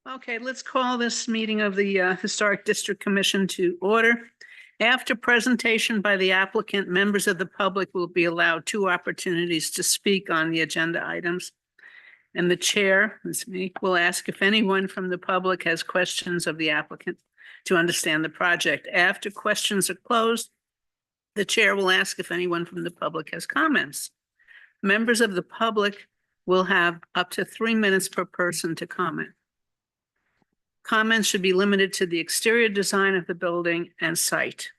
Okay, let's call this meeting of the Historic District Commission to order. After presentation by the applicant, members of the public will be allowed 2 opportunities to speak on the agenda items. And the chair, that's me, will ask if anyone from the public has questions of the applicant to understand the project. After questions are closed, the chair will ask if anyone from the public has comments. Members of the public will have up to 3 minutes per person to comment. Comments should be limited to the exterior design of the building and site.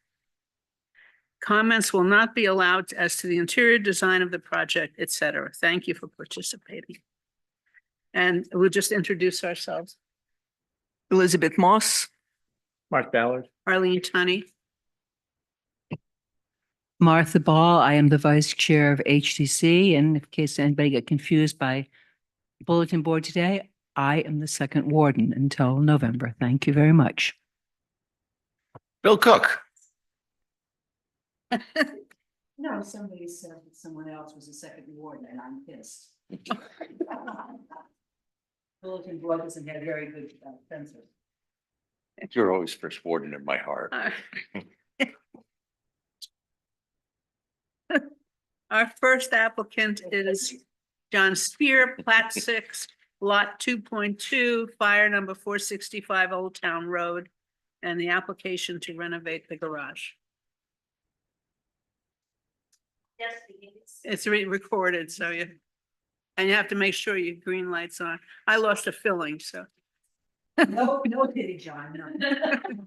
Comments will not be allowed as to the interior design of the project, etc. Thank you for participating. And we'll just introduce ourselves. Elizabeth Moss. Mark Ballard. Arlene Tunney. Martha Ball, I am the vice chair of HDC, and in case anybody got confused by bulletin board today, I am the second warden until November. Thank you very much. Bill Cook. No, somebody said that someone else was the second warden, and I'm pissed. Bulletin board doesn't have very good fences. You're always first warden in my heart. Our first applicant is John Spear, Plat 6, Lot 2.2, Fire number 465 Old Town Road, and the application to renovate the garage. Yes, It's recorded, so you have to make sure your green light's on. I lost a filling, so. No pity, John, no.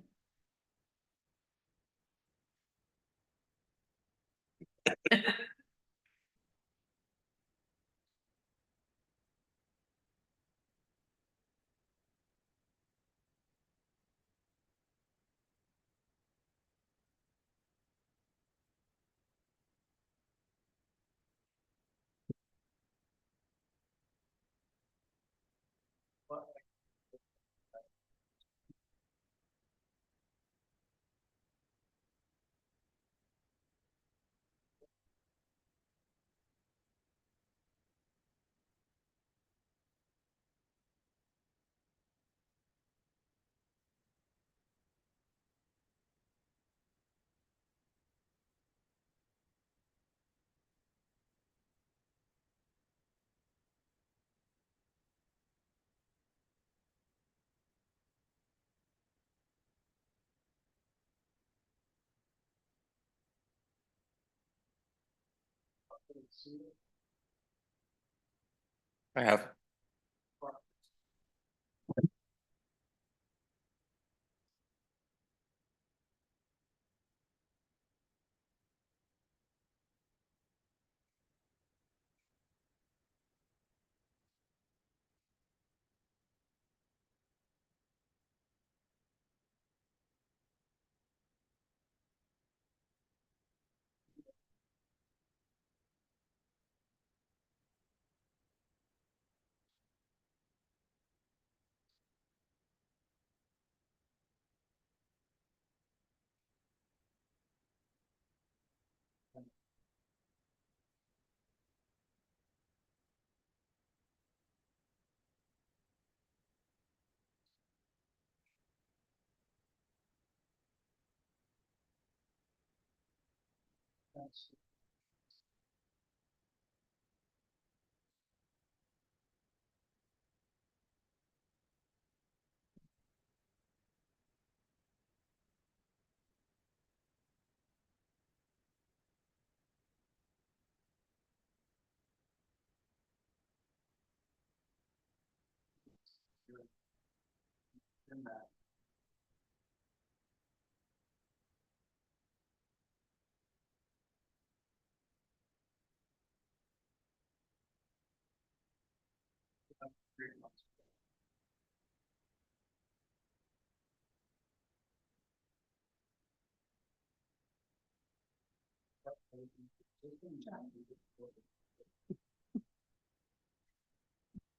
I have.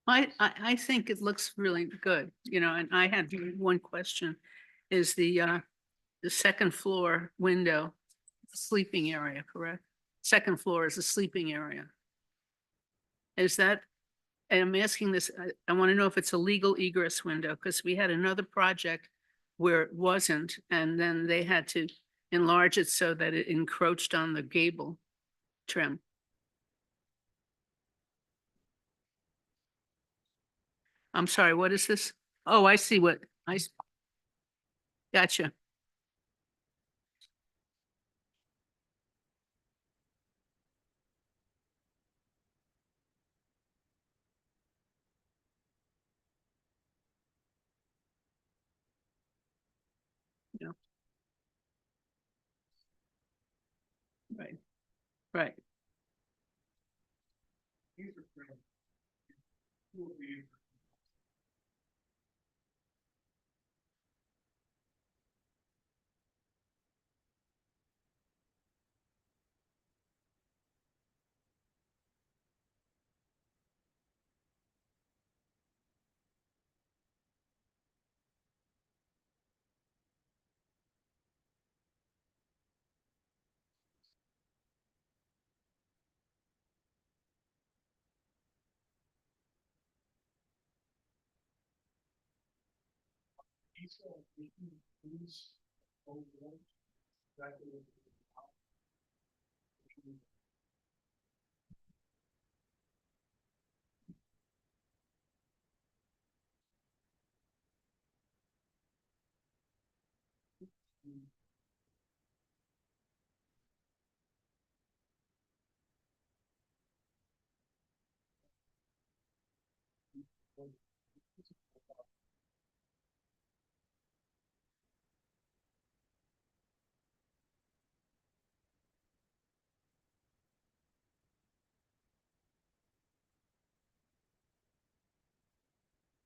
I think it looks really good, and I had one question. Is the second floor window sleeping area, correct? Second floor is a sleeping area. Is that And I'm asking this, I want to know if it's a legal egress window, because we had another project where it wasn't, and then they had to enlarge it so that it encroached on the gable trim. I'm sorry, what is this? Oh, I see what, gotcha. Yeah. Right, right.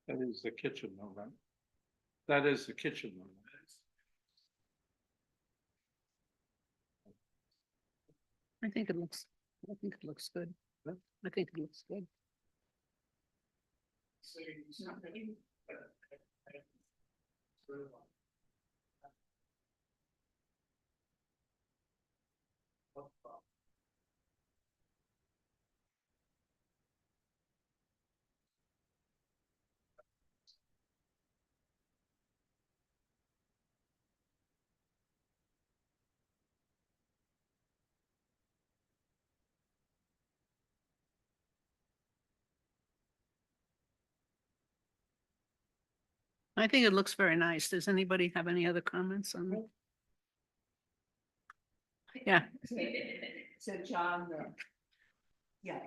That is the kitchen though, right? That is the kitchen though. I think it looks good. I think it looks good. I think it looks very nice. Does anybody have any other comments on it? Yeah. So John, yeah.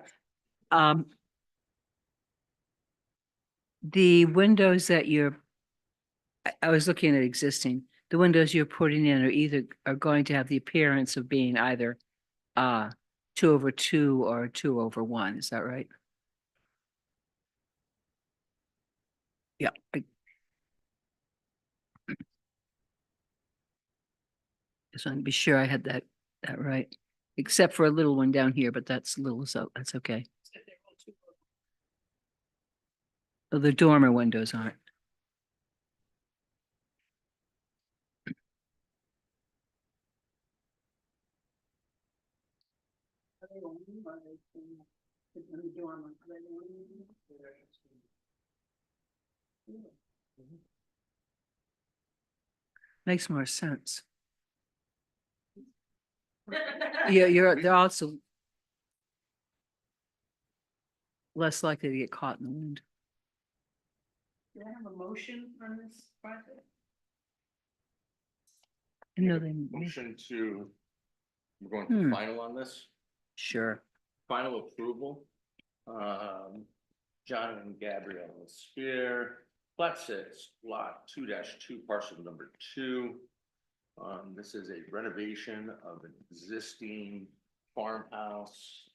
The windows that I was looking at existing, the windows you're putting in are going to have the appearance of being either 2/2 or 2/1. Is that right? Yeah. Just want to be sure I had that right, except for a little one down here, but that's little, so that's okay. Oh, the dormer windows aren't. Makes more sense. Yeah, they're also less likely to get caught in the wind. Do I have a motion on this project? No, they, Motion to, we're going Hmm. to final on this, sure. final approval. John and Gabrielle Spear, plat 6, lot 2-2, parcel number 2. This is a renovation of an existing farmhouse.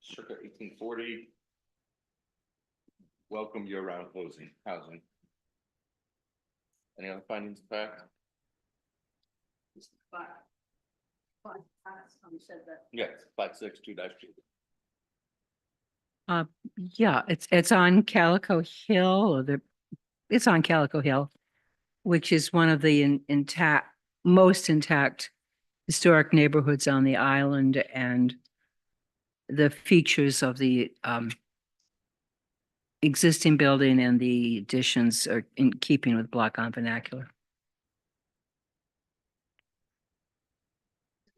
Circa 1840. Welcome year-round housing. Any other findings of fact? Said that. Yes, plat 6, 2-2. Yeah, it's on Calico Hill, it's on Calico Hill, which is one of the most intact historic neighborhoods on the island, and the features of the existing building and the additions are in keeping with Block On vernacular.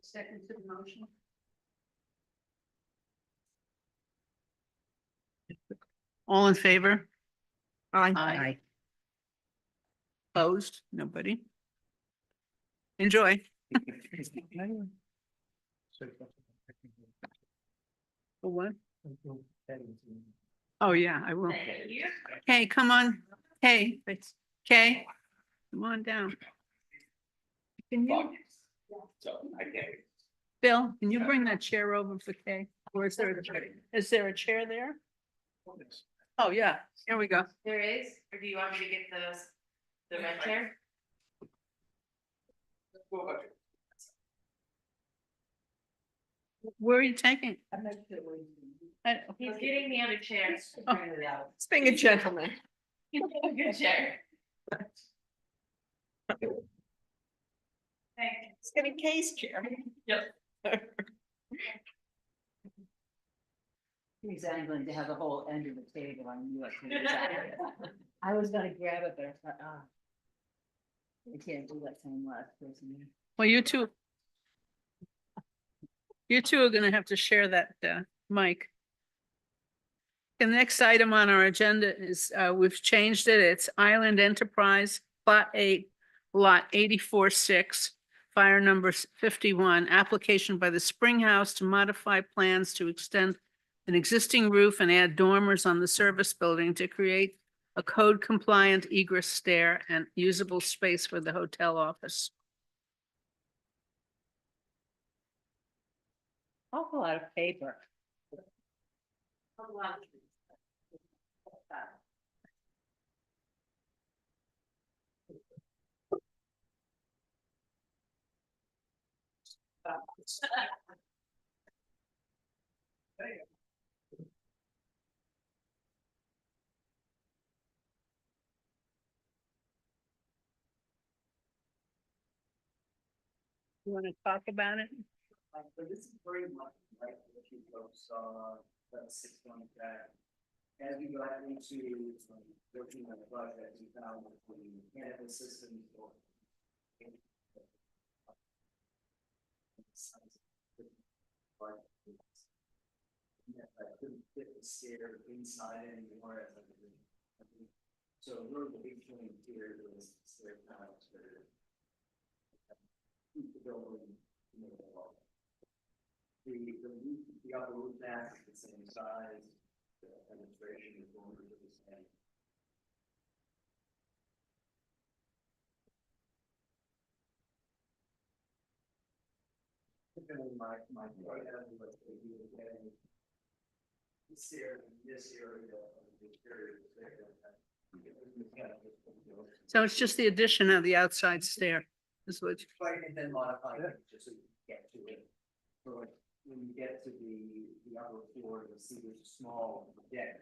Second to the motion. All in favor? Aye. Opposed? Nobody? Enjoy. For what? Oh, yeah, I will. Hey, come on. Hey, Kay, come on down. Can you, So I can't. Bill, can you bring that chair over for Kay? Or is there a chair there? Oh, yeah, here we go. There is, or do you want me to get the red chair? Where are you taking? He's getting the other chair. Oh. It's being a gentleman. Good chair. It's getting Kay's chair. Yep. He's angling to have the whole end of the table on you. I was gonna grab it, but I thought, I can't do that same last person. Well, you two are gonna have to share that mic. The next item on our agenda is, we've changed it. It's Island Enterprise, Plot 8, Lot 84-6, fire number 51, application by the Spring House to modify plans to extend an existing roof and add dormers on the service building to create a code compliant egress stair and usable space for the hotel office. Awful lot of paper. You want to talk about it? But this is very much like what you folks saw, that 6 months back. As we got into working on the project, we found that the mechanical systems or I couldn't fit the stair inside anymore. So we're the big thing here was the stair panels that keep the building. The upper roof mass is the same size, the penetration is going to be the same. My point was that you were getting this area, of the interior is there. So it's just the addition of the outside stair. Is what, Right, and then modify it just so you get to it. So like, when you get to the upper floor, you'll see there's a small deck.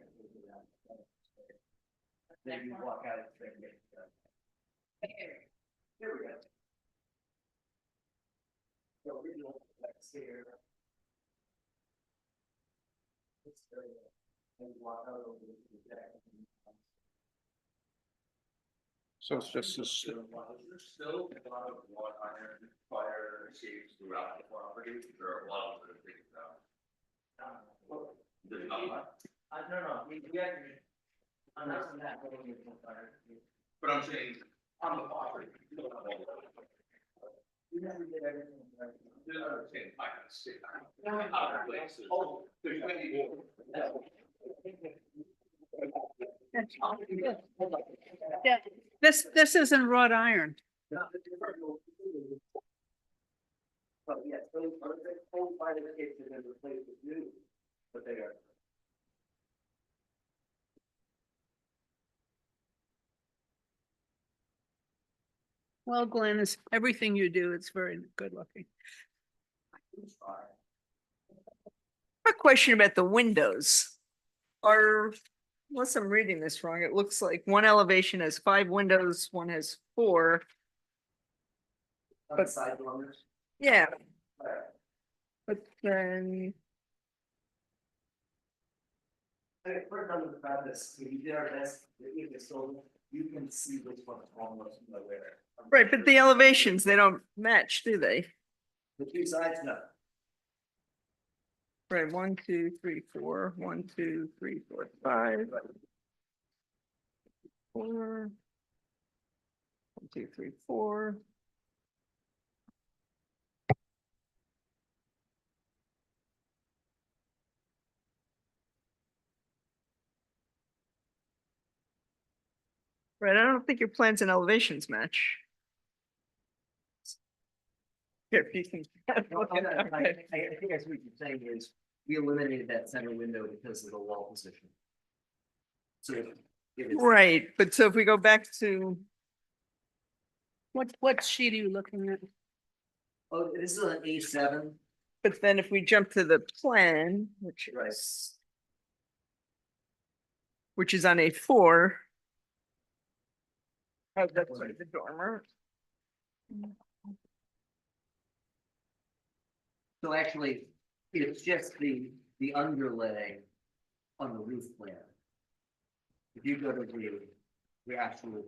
Then you walk out. Here we go. The original stair. And walk out over the deck. So it's just this. There's still a lot of wrought iron fire escapes throughout the property. There are a lot of other things now. There's not much. No, we actually. On that. But I'm saying, on the property. You don't have all the- We never did everything. Right. There's other things I can see. Other places. There's many more. yeah, this isn't wrought iron. But yes, those old fire escapes have been replaced with new, but they are. Well, Glenn, is everything you do, it's very good looking. A question about the windows. Unless I'm reading this wrong, it looks like one elevation has 5 windows, one has 4. On But- the side dormers. Yeah. But then Okay, we're done with the process. We did our best, if it's sold, you can see which one's almost nowhere. Right, but the elevations, they don't match, do they? The two sides, no. Right, 1, 2, 3, 4, 1, 2, 3, 4, 5. 4. 1, 2, 3, 4. Right, I don't think your plans and elevations match. Here, you can. I think that's what you're saying is, we eliminated that center window because of the wall position. So it is. Right, but so if we go back to, What sheet are you looking at? Oh, this is an A7. but then if we jump to the plan, which Right. is. Which is on A4. Oh, that's right, the dormer. So actually, it's just the underlay on the roof plan. If you go to the actual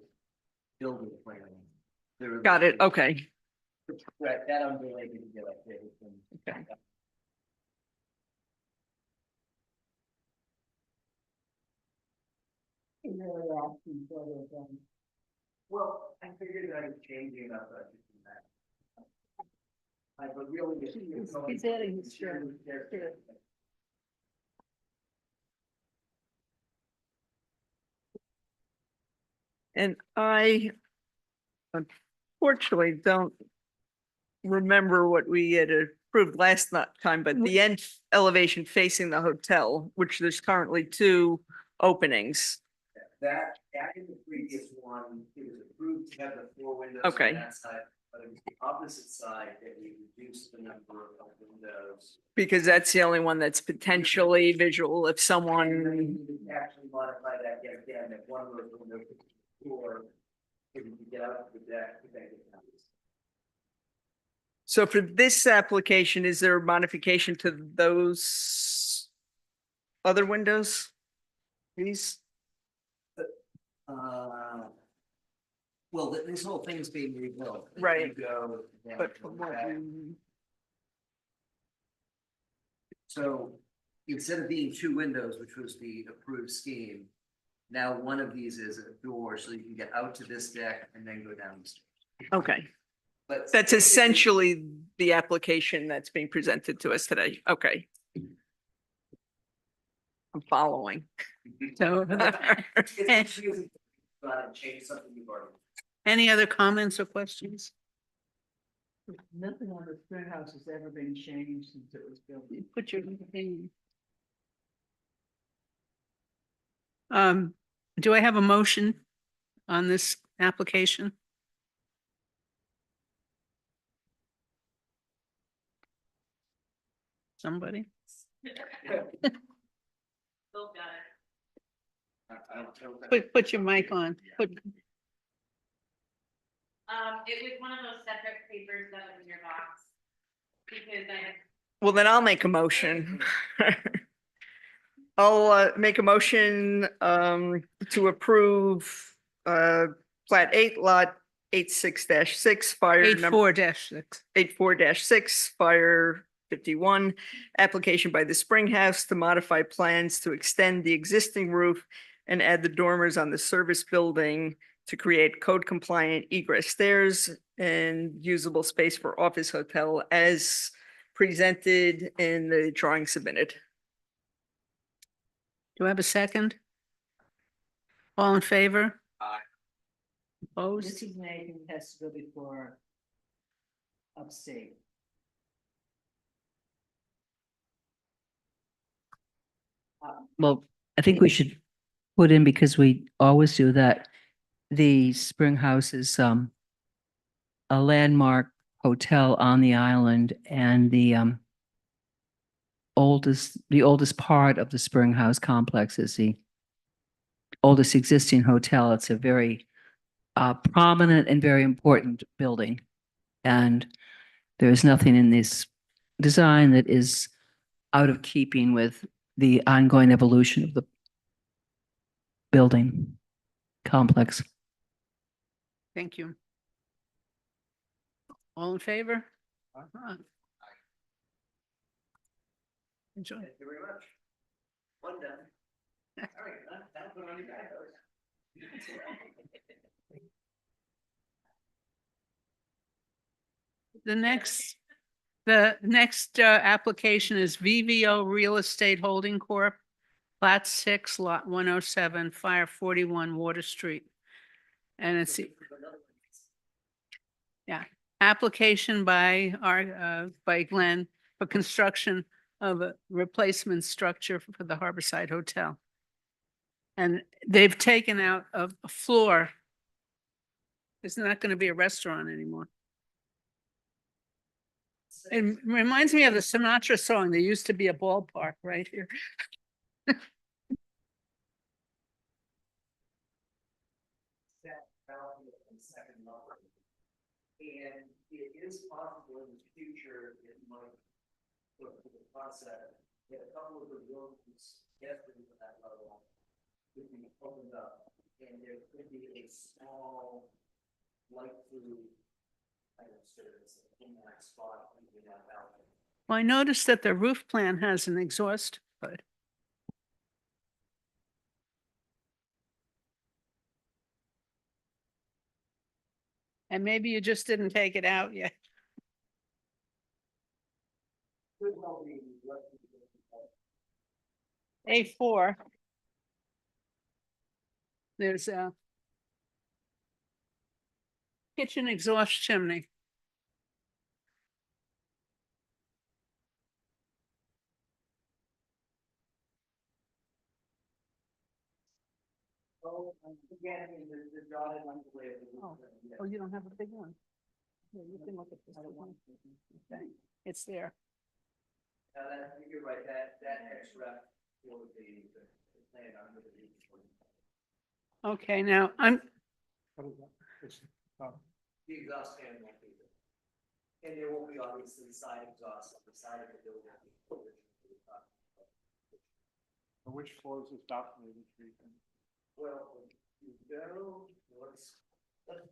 building plan. there- Got it, okay. Right, that underlay didn't get updated. Okay. Well, I figured I was changing up budget from that. But really. He's adding his share. And I unfortunately don't remember what we had approved last time, but the end elevation facing the hotel, which there's currently 2 openings. That in the previous one, it was approved to have the 4 windows Okay. on that side, but it was the opposite side that we reduced the number of windows. Because that's the only one that's potentially visual if And then someone, we actually modify that yet again, if one of those windows is door, if you get out to the deck, to make it happen. so for this application, is there a modification to those other windows? These, Well, this whole thing's being rebuilt. If you Right. Go. down but to from the what back. we- So instead of being 2 windows, which was the approved scheme, now one of these is a door, so you can get out to this deck and then go down the stairs. okay, But that's essentially the application that's being presented to us today. Okay. I'm following. So, It's confusing, but change something you've already. any other comments or questions? Nothing on the Spring House has ever been changed since it was built. Put your opinion. Do I have a motion on this application? Somebody? Put your mic on. It was one of those separate papers that was in your box. Because I, Well, then I'll make a motion. I'll make a motion to approve plat 8 lot 86-6 fire number 84-6. 84-6 fire 51 application by the Spring House to modify plans to extend the existing roof and add the dormers on the service building to create code compliant egress stairs and usable space for office hotel as presented in the drawing submitted. Do I have a second? All in favor? Aye. Opposed? This is anything that has to go before upstate. Well, I think we should put in, because we always do that, the Spring House is a landmark hotel on the island, and the oldest part of the Spring House complex is the oldest existing hotel. It's a very prominent and very important building. And there is nothing in this design that is out of keeping with the ongoing evolution of the building complex. Thank you. All in favor? Enjoy. Thank you very much. One done. All right, that'll put on your back. The next application is VVO Real Estate Holding Corp., Plat 6, Lot 107, Fire 41, Water Street. And it's the application by Glenn for construction of a replacement structure for the Harborside Hotel. And they've taken out a floor. It's not going to be a restaurant anymore. It reminds me of the Sinatra song. There used to be a ballpark right here. That value on the second level. And it is possible in the future, it might look to the concept that a couple of the rooms get into that level could be opened up, and there could be a small light food item service in that spot in that balcony. Well, I noticed that the roof plan has an exhaust hood. And maybe you just didn't take it out yet. Could well be what A4. There's a kitchen exhaust chimney. again, I mean, the dotted line way of the roof. Yeah. Oh, you don't have a big one? Yeah, you can look at this. One. Okay, it's there. I think you're right, that extra for the plan under the roof. Okay, now I'm, The exhaust fan won't be there. And there won't be obviously side exhaust on the side of the building. Which floor is this balcony retreating? Well, you go, let's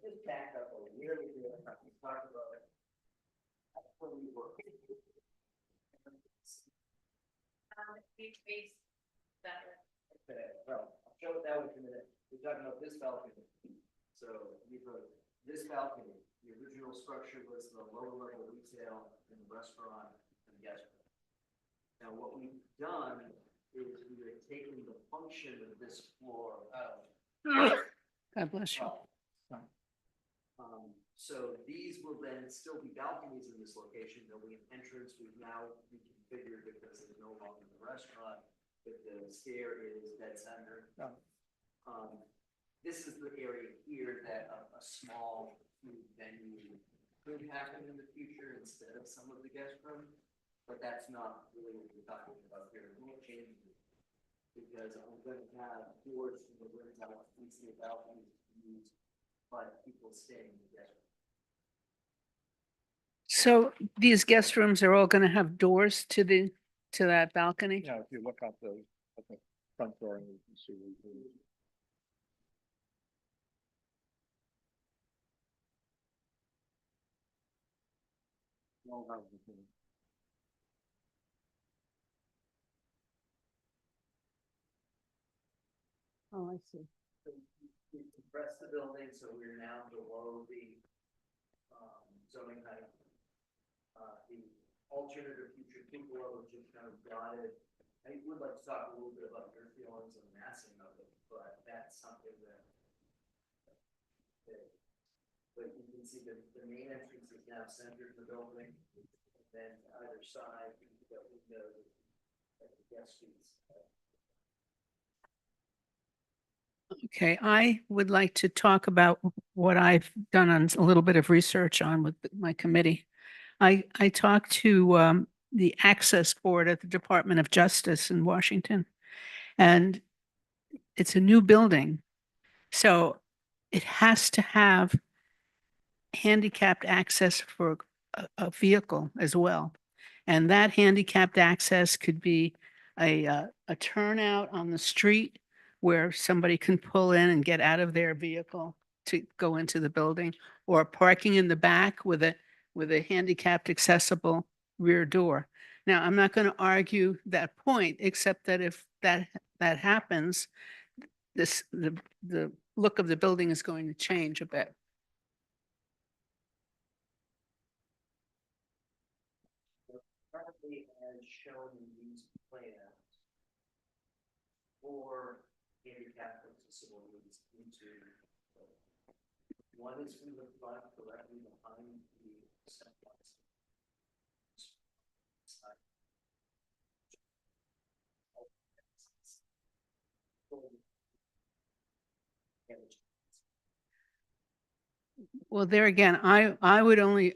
just back up a little bit, we talked about it. That's where we work. Each base that. Okay, well, I'll show it that way in a minute. We're talking about this balcony. So you've got this balcony, the original structure was the lower level retail and the restaurant and guest room. Now, what we've done is we have taken the function of this floor out. God bless you. So these will then still be balconies in this location. There'll be an entrance we've now reconfigured because it's no longer the restaurant, but the stair is dead center. This is the area here that a small food venue could happen in the future instead of some of the guest room. But that's not really what we're talking about here. It won't change it. Because I'm gonna have doors from the rooms out, we see a balcony used, but people staying in the guest room. So these guest rooms are all gonna have doors to that balcony? Yeah, if you look out at the front door and you can see. Oh, I see. So we compressed the building, so we're now below the zoning height. The alternate or future cupola, which is kind of dotted. I would like to talk a little bit about your feelings on massing of it, but that's something that. But you can see the main entrance is now centered in the building. And then either side, you've got windows at the guest suites. Okay, I would like to talk about what I've done on a little bit of research on with my committee. I talked to the Access Board at the Department of Justice in Washington, and it's a new building. So it has to have handicapped access for a vehicle as well. And that handicapped access could be a turnout on the street where somebody can pull in and get out of their vehicle to go into the building, or parking in the back with a handicapped accessible rear door. Now, I'm not going to argue that point, except that if that happens, the look of the building is going to change a bit. Currently, as shown in these plans, four handicap accessible routes into. One is from the front directly behind the center. Well, there again, I would only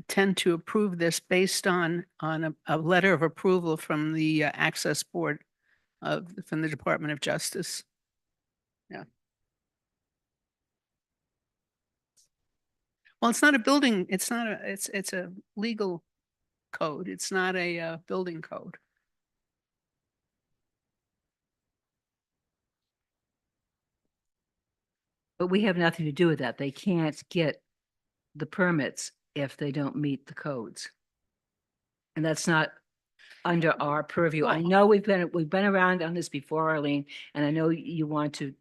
tend to approve this based on a letter of approval from the Access Board from the Department of Justice. Yeah. Well, it's not a building, it's not a, it's a legal code. It's not a building code. But we have nothing to do with that. They can't get the permits if they don't meet the codes. And that's not under our purview. I Well- know we've been around on this before, Arlene, and I know you want to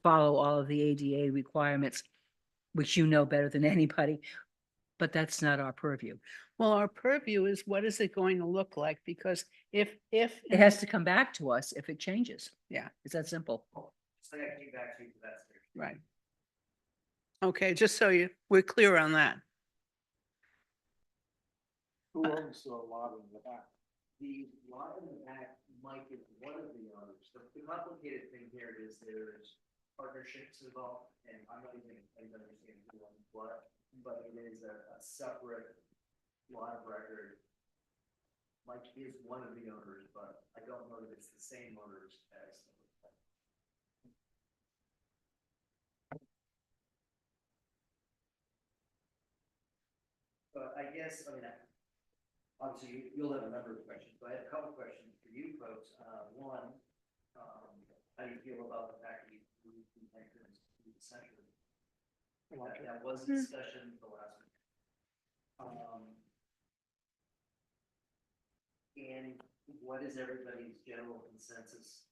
follow all of the ADA requirements, which you know better than anybody, but that's not our purview. Well, our purview is what is it going to look like? Because if It has to come back to us if it changes. Yeah. It's that simple. So I came back to you, but that's there. Right. Okay, just so we're clear on that. Who owns the lot in the back? The lot in the back, Mike is one of the owners. The complicated thing here is there's partnerships involved, and I'm not even, I don't understand who owns what, but it is a separate lot of record. Mike is one of the owners, but I don't know that it's the same owners as. But I guess, I mean, obviously, you'll have a number of questions, but I have a couple questions for you folks. One, how do you feel about the fact that you moved the entrance to the center? That was a discussion the last week. And what is everybody's general consensus?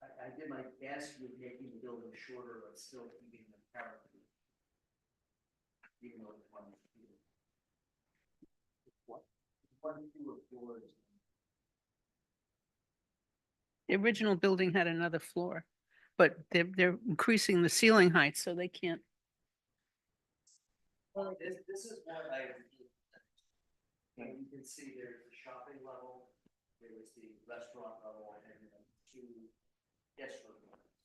I did my best with making the building shorter, but still keeping the parallel. Even though it's one. One, fewer floors. The original building had another floor, but they're increasing the ceiling height, so they can't. Well, this is what I. And you can see there's the shopping level, there was the restaurant level, and then two guest room levels.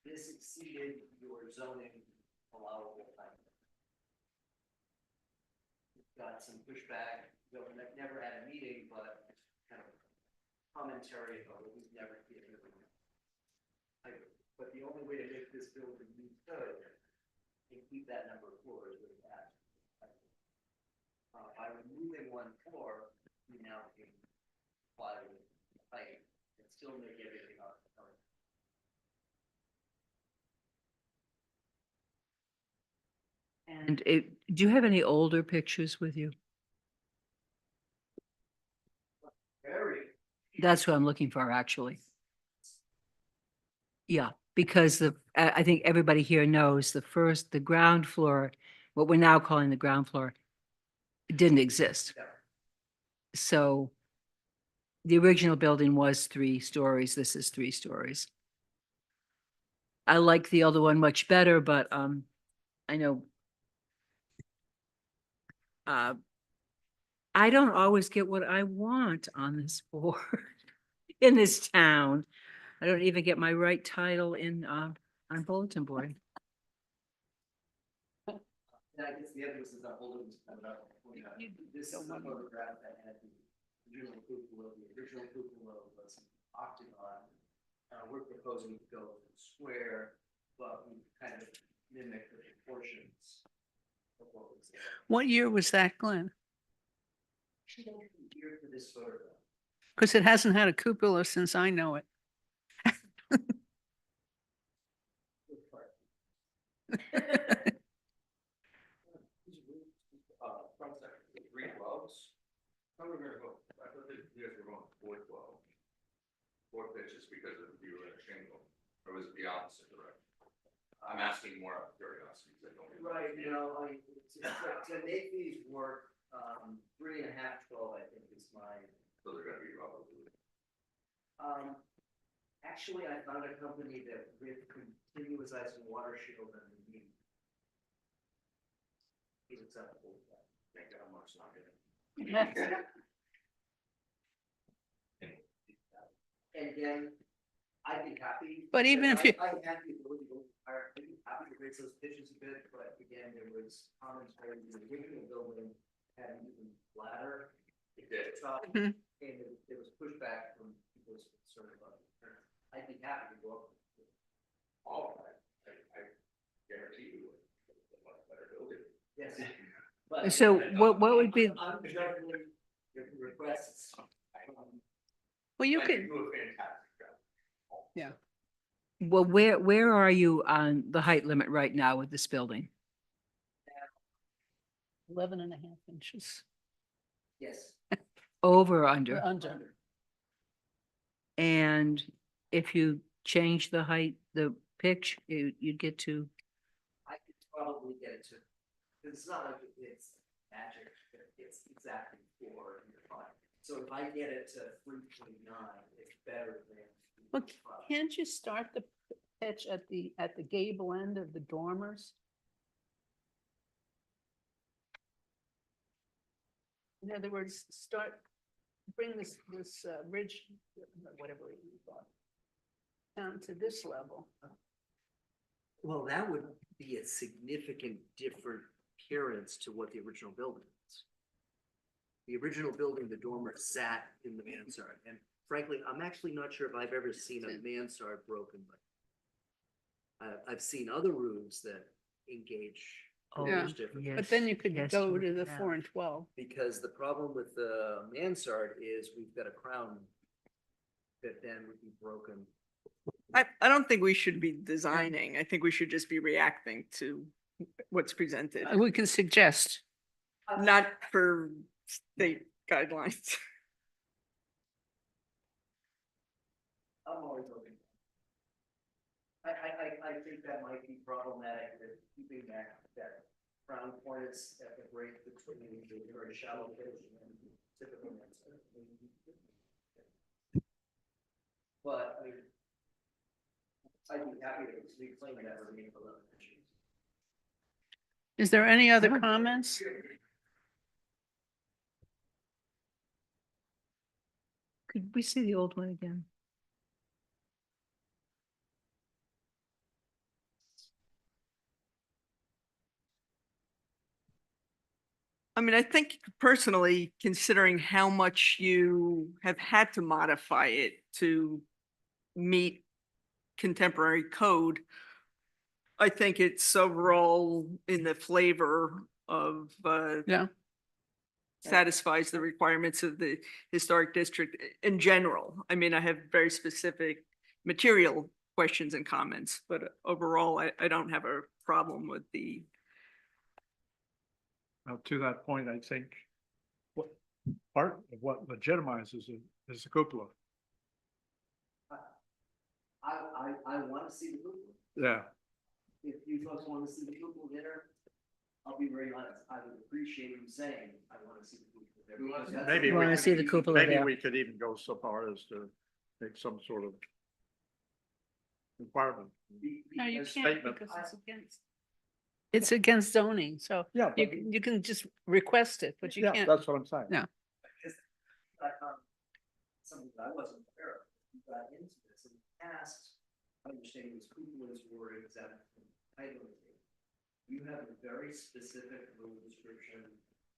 This exceeded your zoning allowable height. Got some pushback, never had a meeting, but kind of commentary about it, we've never given it. But the only way to make this building meet code and keep that number of floors with that. By removing one floor, we now can apply with height and still make everything up. And do you have any older pictures with you? Very. That's what I'm looking for, actually. Yeah, because I think everybody here knows the ground floor, what we're now calling the ground floor, didn't exist. Yeah. So the original building was 3 stories. This is 3 stories. I like the other one much better, but I know I don't always get what I want on this board in this town. I don't even get my right title on bulletin board. And I guess the other is that Holden was kind of, this is a photograph that had the original cupola. The original cupola was octagon. We're proposing to go square, but we kind of mimic the proportions of what was there. What year was that, Glenn? Here for this photograph. Because it hasn't had a cupola since I know it. Front section, 312s. How are we gonna go? I thought that you guys were going 412. 4 pitches because of the view and shingle, or was it the opposite direction? I'm asking more out of curiosity, because I don't. Right, you know, to make these work, 3.5, 12, I think is my, So they're gonna be rubber. actually, I found a company that with continuous ice and water shield and the is acceptable. Thank God Mark's not gonna. And again, I'd be happy. But even if you- I had the ability to go higher, I'd be happy to raise those pitches a bit, but again, there was commentary in the original building had an even flatter. It did. top, Mhm. And there was pushback from people who were concerned about it. I'd be happy to go up. Oh, I guarantee you would. It's a much better building. Yes. But- So what would be, I'm juggling your requests. Well, you Like, could, do a fantastic job. well, where are you on the height limit right now with this building? 11.5 inches. Yes. Over or Or under? under. And if you change the height, the pitch, you'd get to, I could probably get it to, because it's not like it's magic, it's exactly 4 and 5. So if I get it to 3.9, it's better than. Well, 3.5. can't you start the pitch at the gable end of the dormers? In other words, bring this ridge, whatever you thought, down to this level. Well, that would be a significant different appearance to what the original building is. The original building, the dormer sat in the mansard, and frankly, I'm actually not sure if I've ever seen a mansard broken, but I've seen other rooms that engage Yeah. dormers differently. But then you could Yes, go you to the have. 4 and 12. Because the problem with the mansard is we've got a crown that then would be broken. I don't think we should be designing. I think we should just be reacting to what's presented, We can suggest. not for state guidelines. I'm always open. I think that might be problematic with keeping that crown points at the break between the very shallow pitch and typical mansard. But I mean, I'd be happy to reclaim that remaining 11 inches. Is there any other comments? could we see the old one again? I mean, I think personally, considering how much you have had to modify it to meet contemporary code, I think it's overall in the flavor of, Yeah. satisfies the requirements of the historic district in general. I mean, I have very specific material questions and comments, but overall, I don't have a problem with the, Now, to that point, I think what part of what legitimizes it is the cupola. I want to see the cupola. Yeah, If you folks want to see the cupola there, I'll be very honest, I would appreciate you saying, I want to see the cupola there. because that's- maybe You we wanna could- see the cupola maybe there? we could even go so far as to make some sort of requirement. No, you because- can't statement. because it's against zoning, so Yeah, you can just request it, but you yeah, can't. that's what I'm saying. No. Something that I wasn't aware of, we got into this in the past, understanding these cupolas were exempt from height limitation. You have a very specific rule description,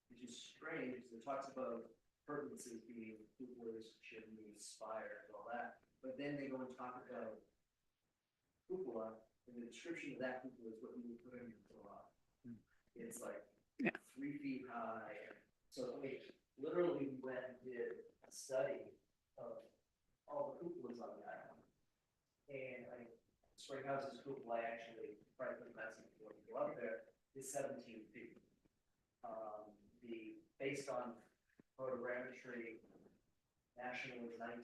which is strange, because it talks about purposes being cupolas, chimneys, spires, all that, but then they go and talk about cupola, and the description of that cupola is what you would put in your garage. It's like Yeah. 3 feet high, so we literally went and did a study of all the cupolas on the island. And Spring House's cupola, actually, frankly, that's is 17 feet. Based on photogrammetry, national is 19,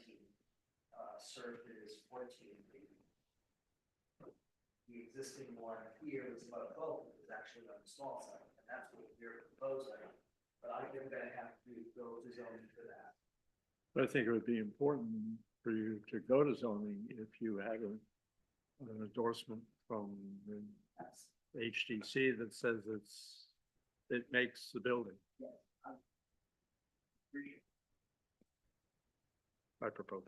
surf is 14 feet. The existing one here is about 12, feet. It's actually on the small side, and that's what you're proposing. But I think we're gonna have to go to zoning for that. But I think it would be important for you to go to zoning if you had an endorsement from the That's, HDC that says it makes the building. I propose.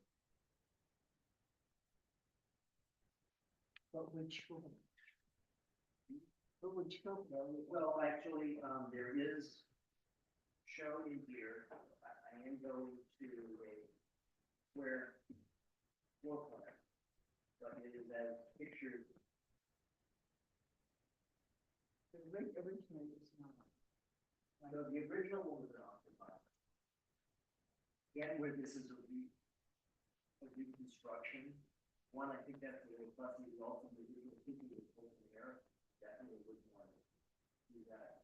But which well, actually, there is shown in here, I am going to a square floor plan. But it is as pictured. The original is not. No, the original one was occupied. Again, where this is a reconstruction. One, I think that's the plus is also the original thinking is over there. Definitely would want to do that.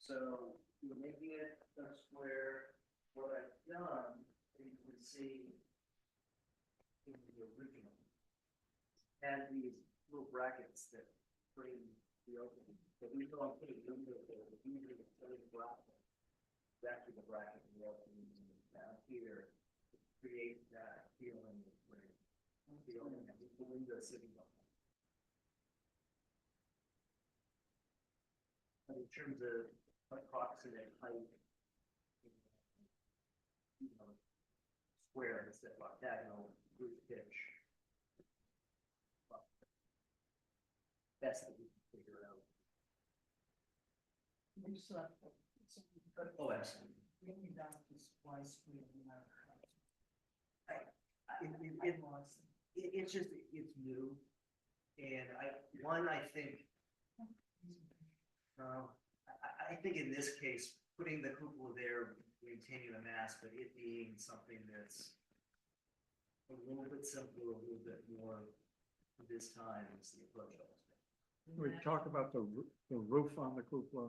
So we're making it a square. What I've done, you can see in the original, and these little brackets that bring the opening. But we don't put a window there, but usually it's a bracket. It's actually the bracket and the opening down here to create that feeling of where the opening and the window sitting on. But in terms of approximate height, you know, square instead of octagonal roof pitch. Best that we can figure out. Oh, absolutely. It's just, it's new. And I think, I think in this case, putting the cupola there, maintaining the mass, but it being something that's a little bit simpler, a little bit more this time is the approach. We talk about the roof on the cupola.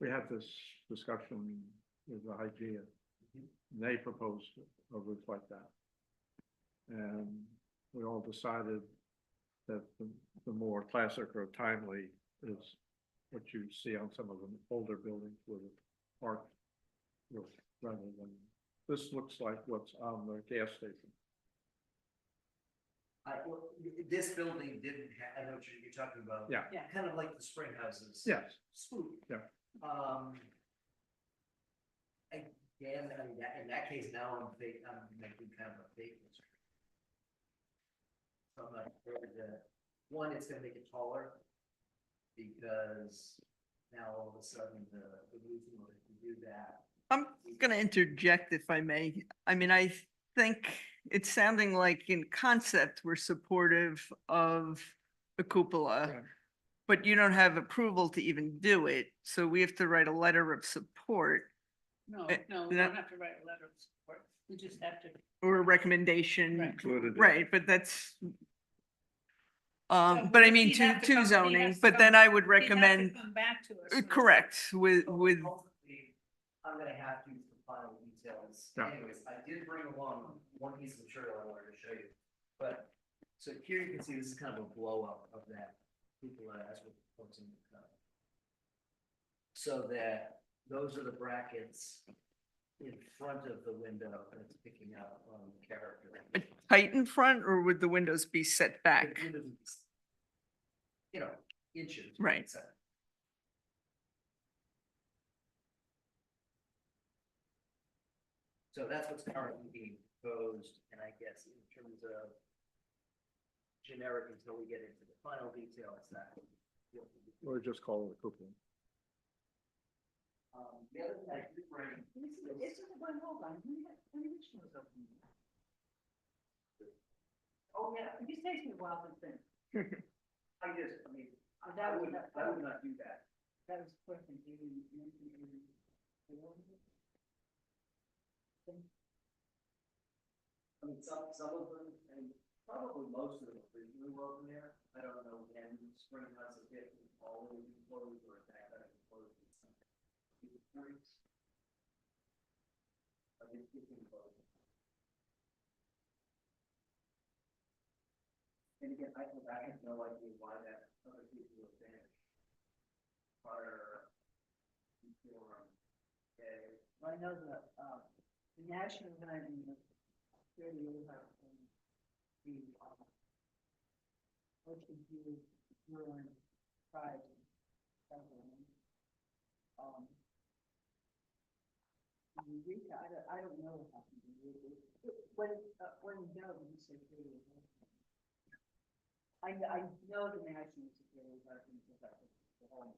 We had this discussion with the IGA. They proposed a roof like that. And we all decided that the more classic or timely is what you see on some of the older buildings with an arch roof rather than, this looks like what's on the gas station. This building didn't have, I know what you're talking about. Yeah. Yeah. Kind of like the spring houses. Yes. Swoop. Yeah. Again, I mean, in that case, now I'm making kind of a fake. So I'm not sure that, one, it's gonna make it taller. Because now all of a sudden the roof in order to do that. I'm going to interject if I may. I mean, I think it's sounding like in concept, we're supportive of the cupola, Yeah. but you don't have approval to even do it. So we have to write a letter of support No, Eh, no, we no. don't have to write a letter of support. We just have to. or a recommendation. Right. Included in. Right, but that's, So but I he'd mean, have to to come- he zoning, has to but come- then I would He'd have to recommend, come back to us. correct, with, Ultimately, I'm gonna have to use the final details. Yeah. Anyways, I did bring along one piece of material I wanted to show you. But, so here you can see this is kind of a blow up of that cupola as we're proposing. So that those are the brackets in front of the window that's picking up on the character. height in front, or would the windows be set back? The windows would be, you know, inches. Right. so. So that's what's currently being proposed, and I guess in terms of generic until we get into the final details that. Or just call it a cupola. The other thing I did bring. This is the one, hold on, which was open? Oh, yeah, it just takes me a while to think. I just, I mean, I would not do that. That was question. I mean, some of them, and probably most of them originally were open there. I don't know when spring has a bit, always closed or that kind of closed. I think it's closed. And again, I have no idea why that other people were finished. Fire. I know that, the national guiding, really will have, the, ocean view, ruin, pride. I don't know what happened. When Doug, you said, I know the national security, I think that the whole.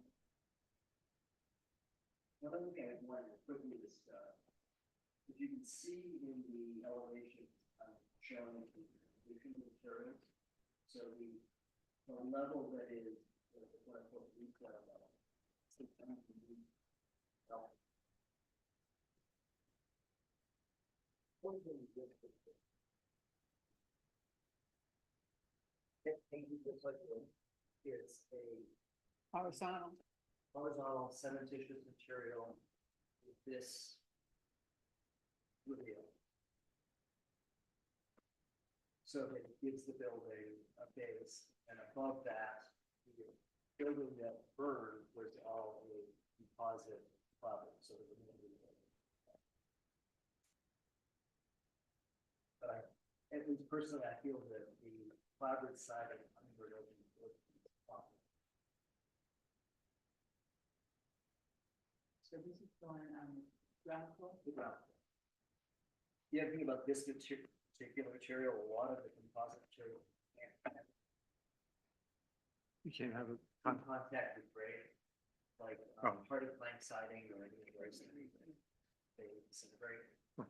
Another thing I wanted to quickly discuss, if you can see in the elevation, showing the materials, so the level that is, what I call retail level. It's a horizontal cementitious material with this reveal. So that it gives the building a base, and above that, the building that burned was all a composite fabric, so it was. But at least personally, I feel that the fabric side of Hummingbird Open was fine. So this is going on the ground floor? The ground floor. The other thing about this particular material, a lot of the composite material You can't have it. in contact with grade, like part of plank siding or anything very anything. They disintegrate.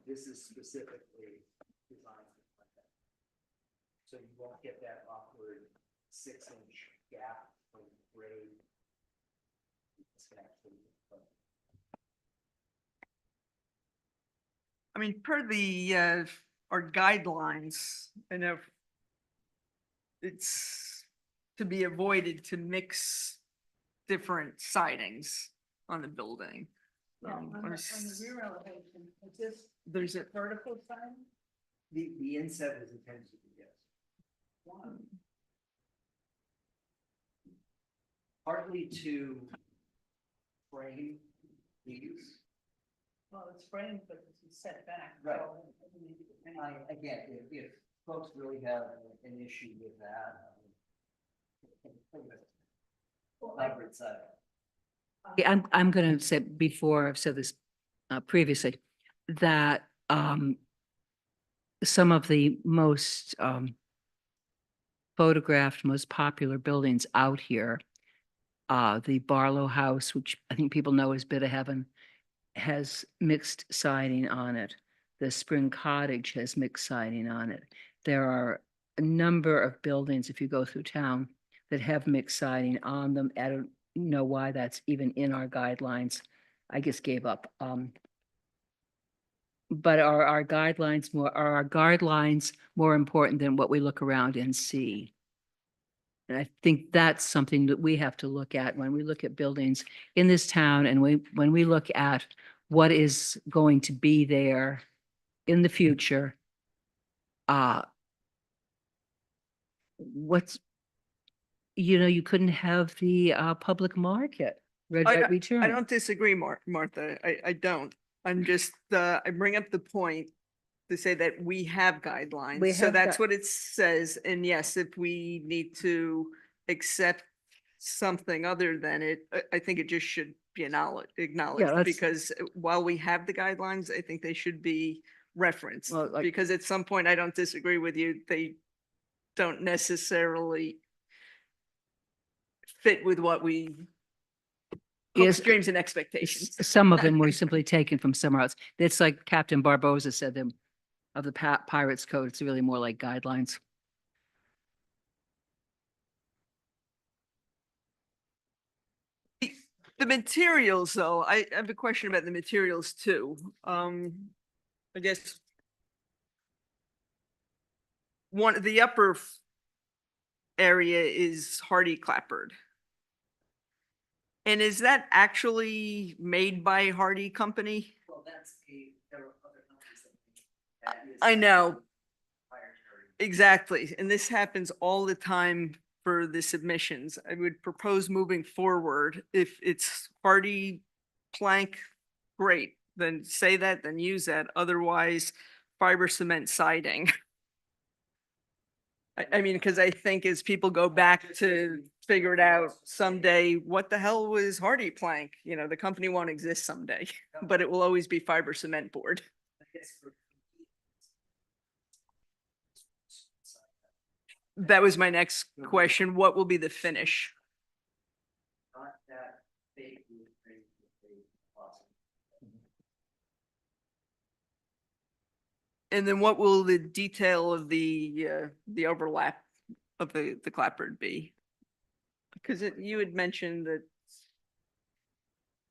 This is specifically designed for contact. So you won't get that awkward 6-inch gap from grade. It's actually. I mean, per the, our guidelines, I know it's to be avoided to mix different sidings on the building. On or the s- rear elevation, is this There's a, vertical sign? The inset is intended to be, yes. Partly to frame these. Well, it's framed, but it's set back. Right. So, Again, if folks really have an issue with that. Hybrid side. Yeah, I'm going to say before, I've said this previously, that some of the most photographed, most popular buildings out here, the Barlow House, which I think people know as Bit of Heaven, has mixed siding on it. The Spring Cottage has mixed siding on it. There are a number of buildings, if you go through town, that have mixed siding on them. I don't know why that's even in our guidelines. I just gave up. But are our guidelines more important than what we look around and see? And I think that's something that we have to look at when we look at buildings in this town, and when we look at what is going to be there in the future. You couldn't have the public market, red I- right return. I don't disagree, Martha. I don't. I'm just, I bring up the point to say that we have guidelines. We So have that's gu- what it says. And yes, if we need to accept something other than it, I think it just should be acknowledged that's- because while we have the guidelines, I think they should be referenced. Well, like- Because at some point, I don't disagree with you. They don't necessarily fit with what we Yes, hopes, dreams and expectations. Some of them were simply taken from somewhere else. It's like Captain Barboza said them of the Pirates Code. It's really more like guidelines. The materials, though, I have a question about the materials too. I guess one of the upper area is Hardy Clapboard. And is that actually made by Hardy Company? Well, there are other companies that make that. I know, Proprietary. exactly. And this happens all the time for the submissions. I would propose moving forward, if it's Hardy plank, great, then say that, then use that. Otherwise, fiber cement siding. I mean, because I think as people go back to figure it out someday, what the hell was Hardy plank? You know, the company won't exist someday, but it will always be fiber cement board. I guess for. That was my next question. What will be the finish? Not that big wood frame that they possibly. And then what will the detail of the overlap of the clapboard be? Because you had mentioned that.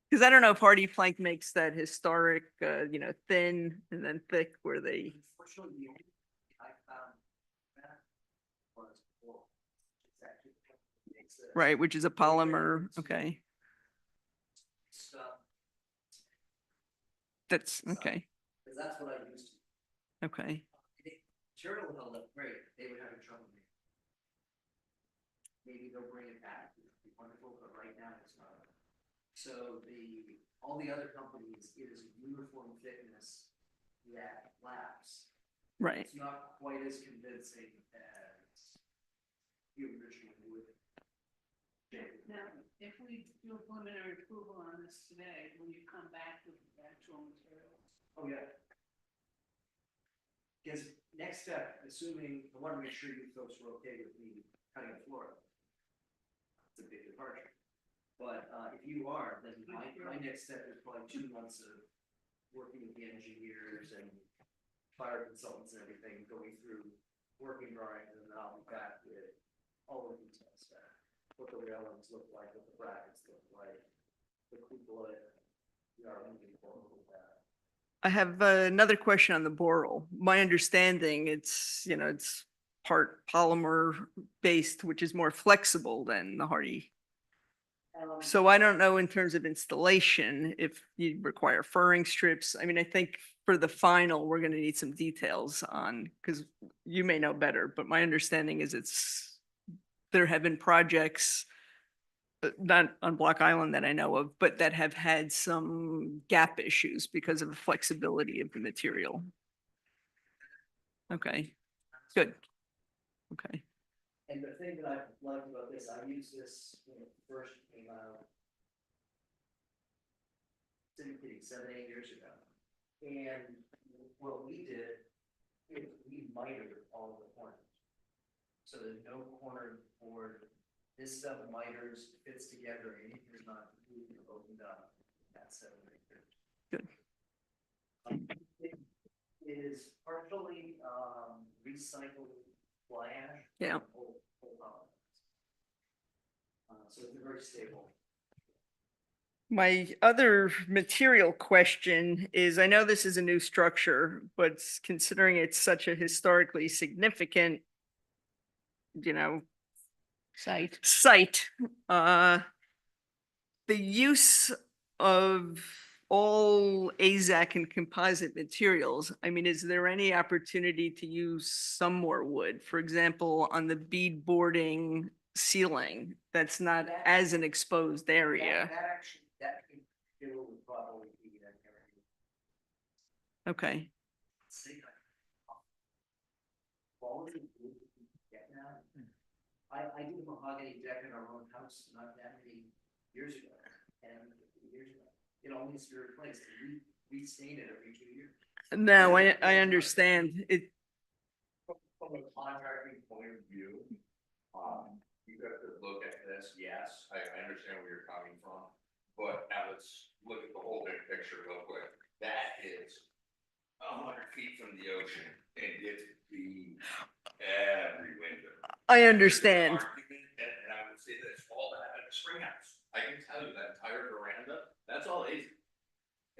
Because I don't know if Hardy plank makes that historic, thin and then thick where they, Unfortunately, the only thing I found that was wool. It's actually what makes it right, which is a polymer, okay, stuff, that's, okay, because that's what I used to. okay. Material held up great, they would have trouble. Maybe they'll bring it back, it would be wonderful, but right now it's not. So all the other companies, it is uniform thickness that laps. Right, It's not quite as convincing as the original wood. Now, if we do a preliminary approval on this today, will you come back with the actual materials? Oh, yeah. Because next step, assuming, I want to make sure you folks were okay with me cutting the floor. It's a big departure. But if you are, then my next step is probably 2 months of working with the engineers and fire consultants and everything, going through working drawings, and then I'll be back with all the details. What the railings look like, what the brackets look like, the cupola, we are moving forward with that. I have another question on the boral. My understanding, it's part polymer based, which is more flexible than the Hardy. So I don't know in terms of installation, if you require furring strips. I mean, I think for the final, we're gonna need some details on, because you may know better, but my understanding is there have been projects, not on Block Island that I know of, but that have had some gap issues because of the flexibility of the material. Okay, good. Okay, And the thing that I like about this, I used this when it first came out. Didn't kidding, 7, 8 years ago. And what we did is we mitered all of the corners. So there's no corner board. This stuff miters, fits together, and it's not completely opened up. That's 7, 8 years. good. It is partially recycled fly ash. Yeah. So it's very stable. My other material question is, I know this is a new structure, but considering it's such a historically significant, Site. the use of all AZAC and composite materials, I mean, is there any opportunity to use some more wood? For example, on the bead boarding ceiling, that's not as an exposed area. That could do would probably be that area. Okay, See, quality of wood that we get now. I did a mahogany deck in our own house not that many years ago, 10, 15 years ago. It all needs to be replaced. We stain it every 2 years. no, I understand it. From a contracting point of view, you have to look at this, yes, I understand where you're coming from. But now let's look at the whole big picture real quick. That is 100 feet from the ocean and it's the every winter. I understand. And I would say this, all that at the spring house. I can tell you that entire veranda, that's all easy.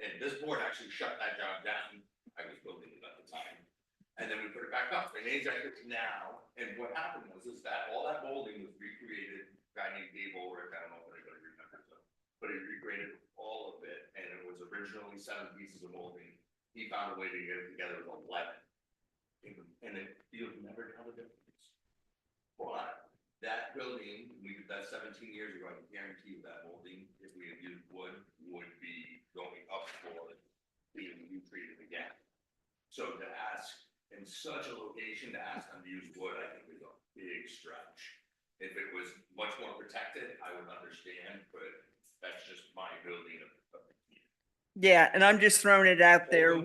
And this board actually shut that job down. I was building it at the time. And then we put it back up, and AZAC is now, and what happened is that all that molding was recreated, guy named Dave Ulrich, I don't know if anybody remembers him. But he recreated all of it, and it was originally 7 pieces of molding, he found a way to get it together with 11. And it, you'll never tell the difference. But that building, we did that 17 years ago, I can guarantee you that molding, if we had used wood, would be going up for being retreated again. So to ask, in such a location, to ask them to use wood, I think is a big stretch. If it was much more protected, I would understand, but that's just my building of. Yeah, and I'm just throwing it out there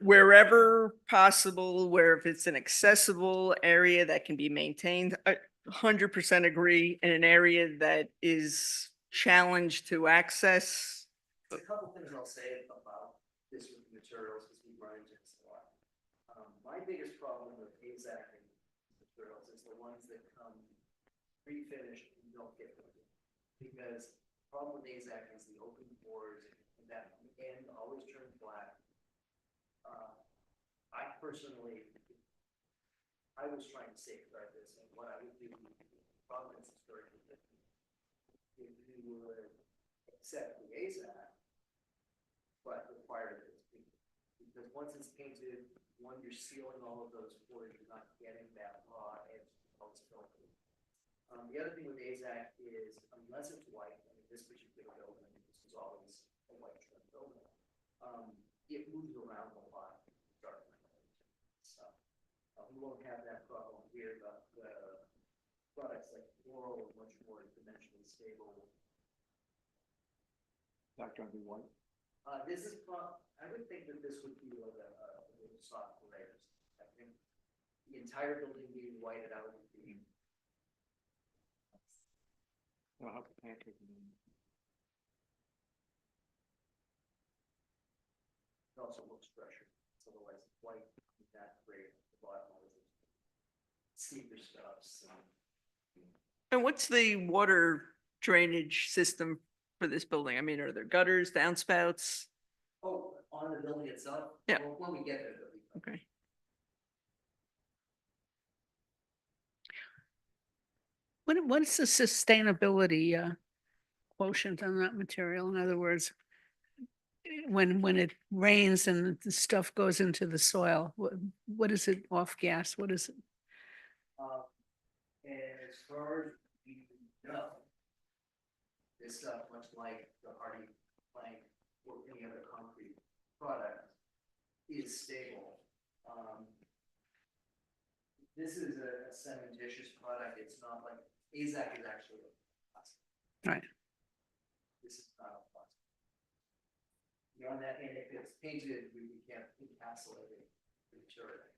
wherever possible, where if it's an accessible area that can be maintained, 100% agree. In an area that is challenged to access. A couple things I'll say about this with materials, because we run into this a lot. My biggest problem with AZAC materials is the ones that come pre-finished and don't get coated. Because the problem with AZAC is the open pores and that end always turns black. I personally, I was trying to safeguard this, and what I would do, province is very different. If you would accept the AZAC, but require it, because once it's painted, when you're sealing all of those pores, you're not getting that raw edge of filter. The other thing with AZAC is, unless it's white, and in this particular building, this is always a white trim building, it moves around a lot. So we won't have that problem here, but the products like Floral are much more dimensionally stable. Not gonna be white. This is, I would think that this would be like a little soft gray. I think the entire building being whited out would be. I'll have to pancake it in. It also looks fresher. It's otherwise white, that gray at the bottom. Steeper stuffs. And what's the water drainage system for this building? I mean, are there gutters, downspouts? Oh, on the building itself? Yeah. Well, when we get there, there'll be. Okay. What's the sustainability quotient on that material? In other words, when it rains and the stuff goes into the soil, what is it off gas? What is it? And as far as we know, this stuff, much like the hardy plank or any other concrete product, is stable. This is a cementitious product. It's not like AZAC is actually a plastic. Right. This is not a plastic. Beyond that, and if it's painted, we can't encapsulate it material.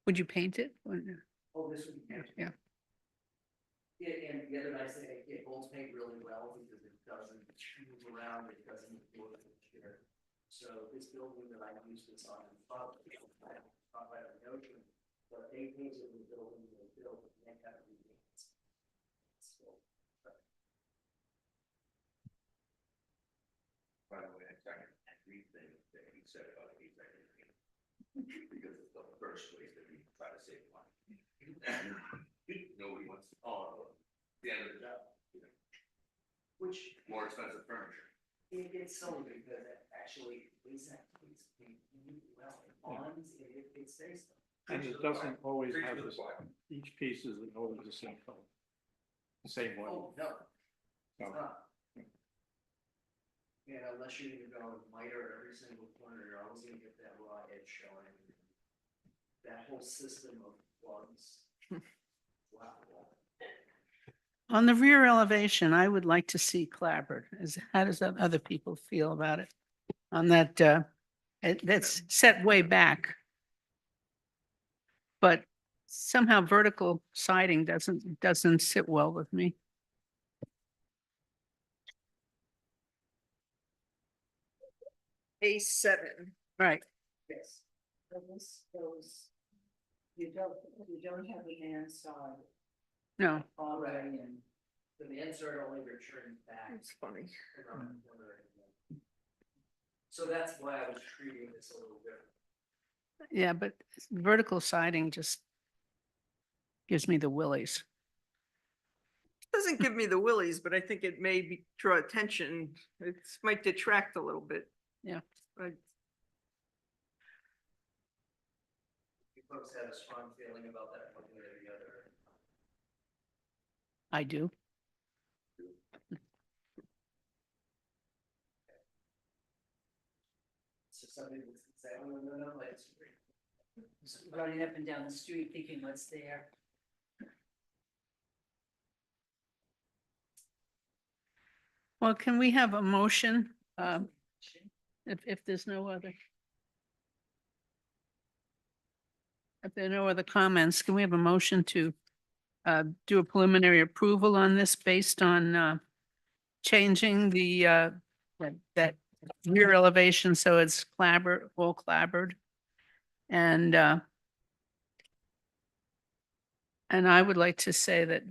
Would you paint it? Or no? Oh, this would be painted. Yeah. Yeah, and the other nice thing, it holds paint really well because it doesn't move around, it doesn't move with the chair. So this building that I used this on, not right on the ocean, but they painted the building they built, and they kind of repainted. By the way, I second everything that he said about AZAC. Because it's the first place that we try to save money. Nobody wants, the end of the job, Which, more expensive furniture. it's so because actually, AZAC paints paint really well, it bonds, it stays. And it doesn't always have this, each piece isn't always the same color. The same way. Oh, no, No. it's not. Yeah, unless you're gonna go miter every single corner, you're always gonna get that raw edge showing. That whole system of plugs. Wow. On the rear elevation, I would like to see clapboard. How does that other people feel about it? On that, that's set way back. But somehow vertical siding doesn't sit well with me. A7. Right. Yes. This goes, you don't have the inside No, already in. The insert only returns back. It's funny. around the corner. So that's why I was treating this a little different. Yeah, but vertical siding just gives me the willies. Doesn't give me the willies, but I think it may draw attention. It might detract a little bit. Yeah. But You folks have a strong feeling about that one way or the other. I do. So somebody would say, oh, no, I disagree. Running up and down the street thinking what's there. Well, can we have a motion? If there's no other. If there are no other comments, can we have a motion to do a preliminary approval on this based on changing the that rear elevation so it's all clabbered? And I would like to say that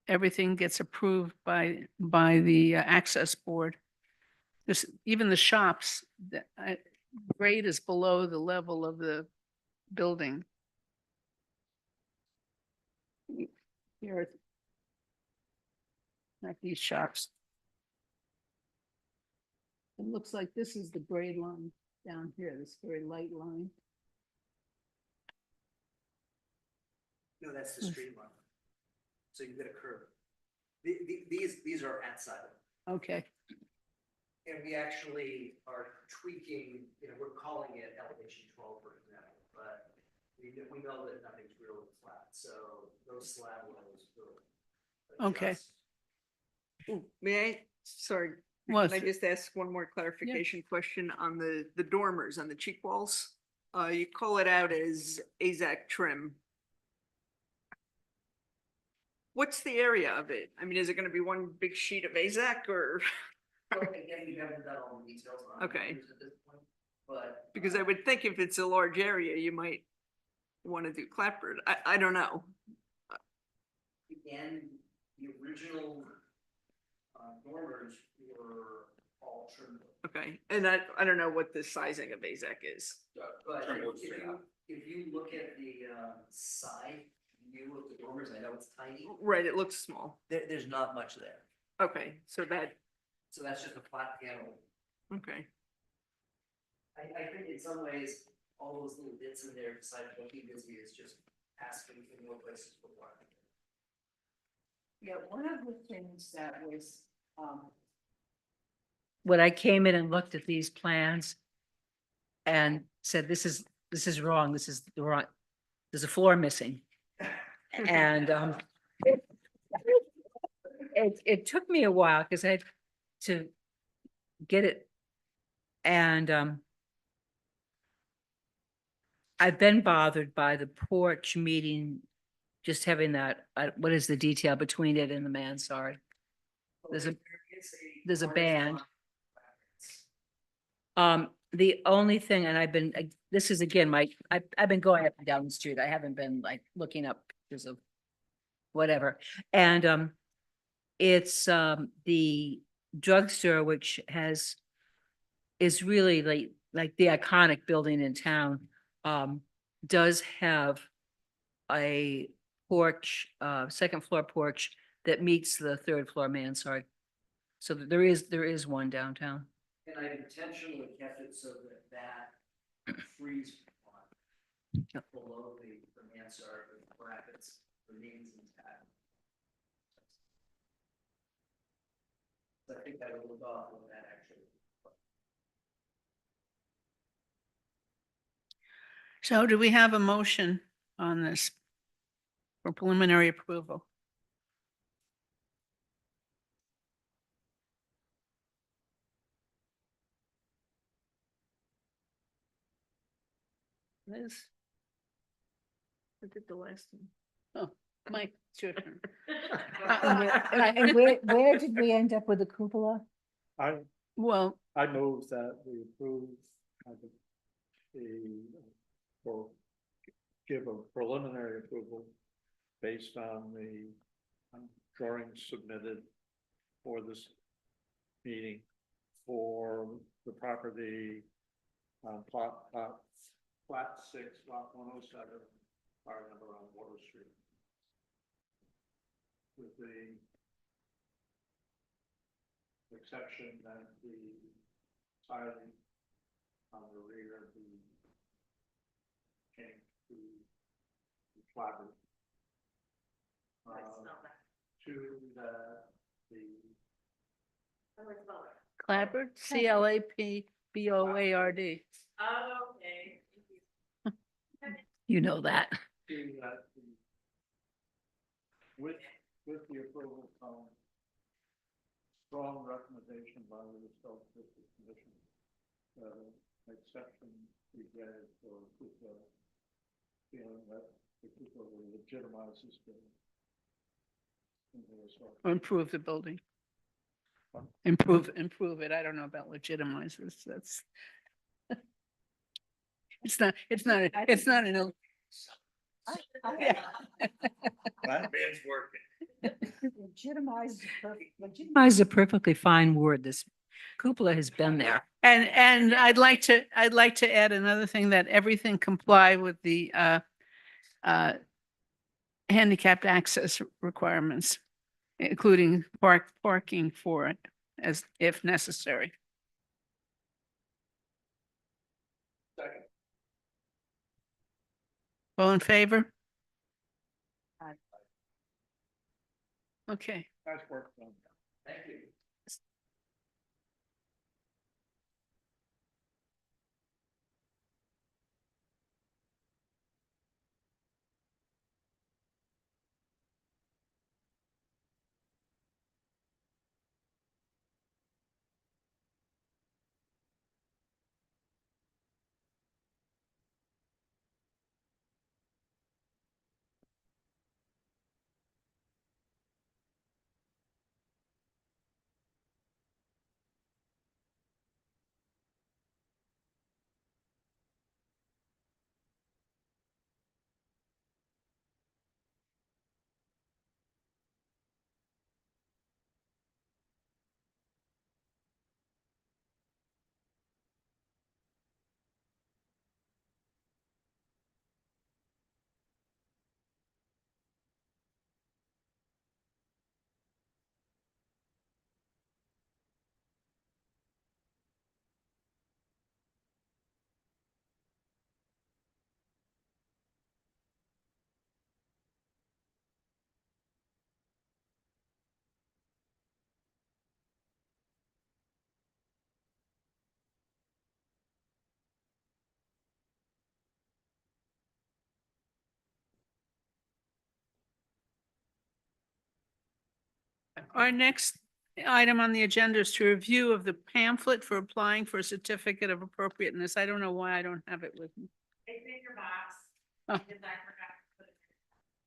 everything gets approved by the access board. This, even the shops, the grade is below the level of the building. Here, not these shops. It looks like this is the grade line down here, this very light line. No, that's the street line. So you get a curve. These are at side. Okay, And we actually are tweaking, we're calling it elevation 12, for example, but we know that nothing's really flat, so those slab levels will. Okay. adjust. may I, sorry, well, can I just ask one more clarification question on the dormers, on the cheek walls? You call it out as AZAC trim. What's the area of it? I mean, is it gonna be one big sheet of AZAC or? Well, again, we haven't done all the details on. Okay. numbers at this point, But. Because I would think if it's a large area, you might want to do clapboard. I don't know. Again, the original dormers were all trimmed. Okay, and I don't know what the sizing of AZAC is. But Trim looks big. if you look at the side view of the dormers, I know it's tiny, Right, it looks small. there's not much there. Okay, so So that's just a flat panel. okay. I think in some ways, all those little bits in there, besides looking busy, is just asking for more places for parking. Yeah, one of the things that was, When I came in and looked at these plans and said, this is wrong, this is the wrong, there's a floor missing. And it took me a while because I had to get it. And I've been bothered by the porch meeting, just having that, what is the detail between it and the mansard? There's a band. The only thing, and I've been, this is again, I've been going up and down the street. I haven't been like looking up pictures of whatever. And it's the drugstore, which is really like the iconic building in town, does have a porch, second floor porch that meets the third floor mansard. So there is one downtown. And I intentionally kept it so that freeze line below the mansard with brackets remains intact. So I think that will look off on that actually. so do we have a motion on this for preliminary approval? Liz? I did the last one. Oh, Mike, it's your turn. And where did we end up with the cupola? Well, I move that we approve or give a preliminary approval based on the drawings submitted for this meeting for the property on plat 6, lot 107, fire number on Water Street. With the exception that the siding on the rear of the came to the clapboard. To that the Clapboard, CLAPBOARD. Oh, okay. You know that. to that the with the approval from strong recommendation by the Historic District Commission, exception be granted for Kuko, feeling that the Kuko will legitimize this building. In the historic. Improve the building. Improve it. I don't know about legitimize this. That's. It's not an. Yeah. Man's working. Legitimize is a perfectly fine word. This cupola has been there. And I'd like to add another thing, that everything comply with the handicapped access requirements, including parking for it as if necessary. Second. All in favor? Aye. Okay. Nice work done. Thank you. Our next item on the agenda is to review of the pamphlet for applying for a certificate of appropriateness. I don't know why I don't have it with me. It's in your box. Oh. Because I forgot to put it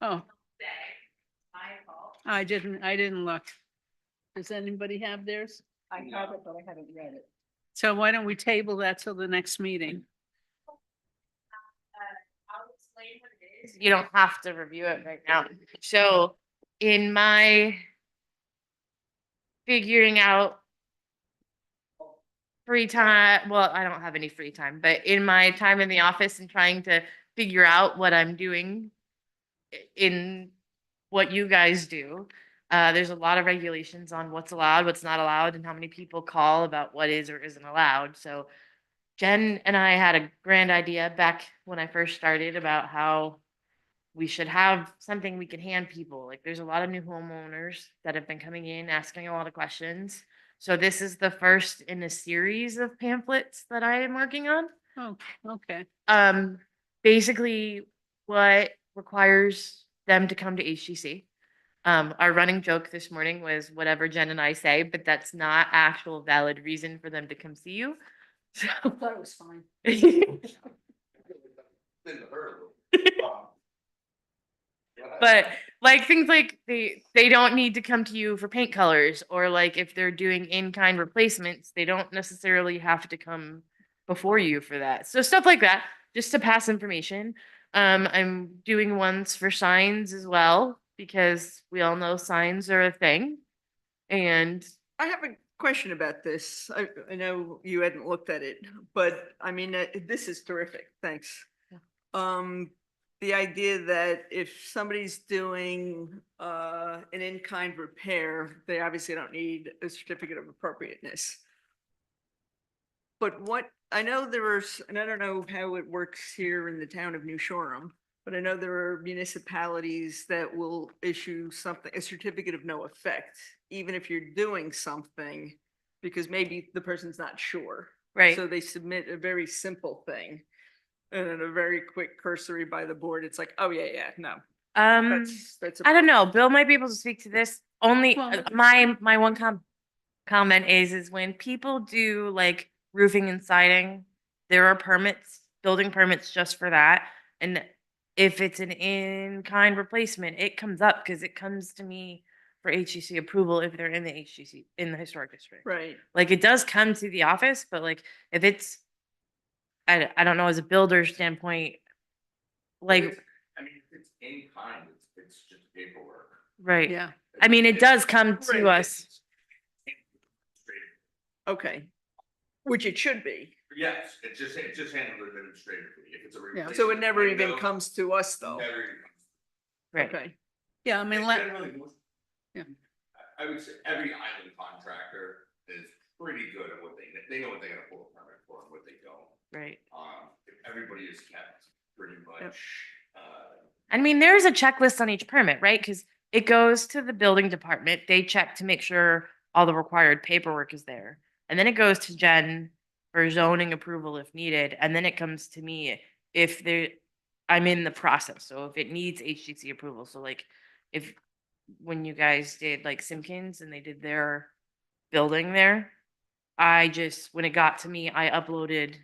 Oh, today. My fault. I didn't look. Does anybody have theirs? I have it, but I haven't read it. So why don't we table that till the next meeting? I'll explain what it is. You don't have to review it right now. So in my figuring out free time, well, I don't have any free time, but in my time in the office and trying to figure out what I'm doing in what you guys do, there's a lot of regulations on what's allowed, what's not allowed, and how many people call about what is or isn't allowed. So Jen and I had a grand idea back when I first started about how we should have something we can hand people. Like there's a lot of new homeowners that have been coming in, asking a lot of questions. So this is the first in a series of pamphlets that I am working on. Oh, okay. Basically what requires them to come to HGC. Our running joke this morning was whatever Jen and I say, but that's not actual valid reason for them to come see you. So I thought it was fine. Been the hurdle. But like things like they don't need to come to you for paint colors, or like if they're doing in-kind replacements, they don't necessarily have to come before you for that. So stuff like that, just to pass information. I'm doing ones for signs as well, because we all know signs are a thing. And I have a question about this. I know you hadn't looked at it, but I mean, this is terrific. Thanks. Yeah. The idea that if somebody's doing an in-kind repair, they obviously don't need a certificate of appropriateness. But what, I know and I don't know how it works here in the town of New Shoreham, but I know there are municipalities that will issue something, a certificate of no effect, even if you're doing something, because maybe the person's not sure. Right. So they submit a very simple thing. And then a very quick cursory by the board, it's like, oh, yeah, no, that's. I don't know. Bill might be able to speak to this. Only Well, my one comment is when people do like roofing and siding, there are permits, building permits just for that. And if it's an in-kind replacement, it comes up because it comes to me for HGC approval if they're in the HGC, in the historic district. Right. Like it does come to the office, but like if it's, I don't know, as a builder standpoint, like, I mean, if it's in kind, it's just paperwork. right. Yeah. I mean, it does come to Right. us. Okay. Which it should be. Yes, it's just handled administratively, if it's a. Yeah. So it never even window, comes to us though. Never even comes. Right. Okay. Yeah, I mean, It's generally most- Yeah. I would say every island contractor is pretty good at what they know what they gotta pull a permit for and what they don't. Right. If everybody is kept pretty much, I mean, there's a checklist on each permit, right? Because it goes to the building department. They check to make sure all the required paperwork is there. And then it goes to Jen for zoning approval if needed. And then it comes to me if I'm in the process. So if it needs HGC approval. So like if, when you guys did like Simpkins and they did their building there, when it got to me, I uploaded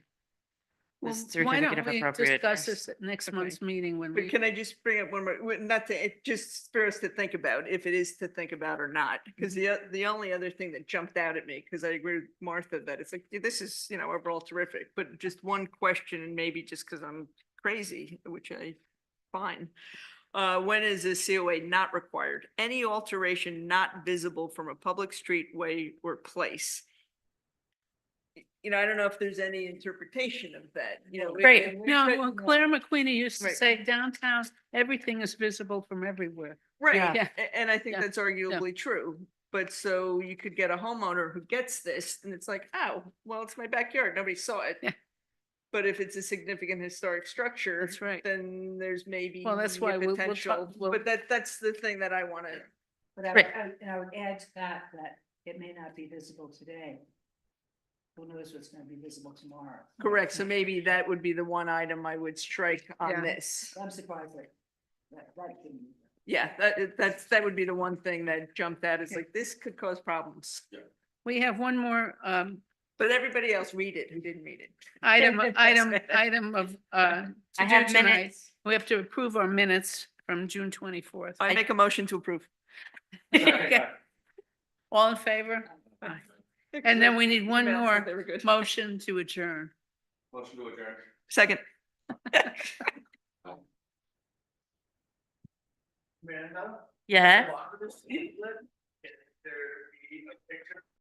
the well, why certificate don't of we appropriateness. discuss this at next Okay. month's meeting when But we, can I just bring up one more, not to, it just for us to think about, if it is to think about or not, because the only other thing that jumped out at me, because I agree with Martha that it's like, this is, overall terrific, but just one question, and maybe just because I'm crazy, which fine. When is a COA not required? Any alteration not visible from a public street, way, or place. I don't know if there's any interpretation of that, Right. no, well, Claire McQueenie used to Right. say downtown, everything is visible from everywhere. Right, Yeah. and I think Yeah. that's arguably true, but so you could get a homeowner who gets this, and it's like, oh, well, it's my backyard, nobody saw it. Yeah. But if it's a significant historic structure. That's right. Then there's maybe. Well, that's why a we'll potential, but that's the thing that I wanna. But I would, Right. I would add to that, that it may not be visible today. Who knows what's gonna be visible tomorrow? Correct, so maybe that would be the one item I would strike Yeah. on this. I'm surprised that didn't. Yeah, that would be the one thing that jumped out, it's like, this could cause problems. We have one more, But everybody else read it who didn't read it. item of, I to have do tonight. minutes. We have to approve our minutes from June 24th. I make a motion to approve. Okay. All in favor? Aye. And then we need one more They were good. motion to adjourn. motion to adjourn. Second. Amanda? Yeah. Let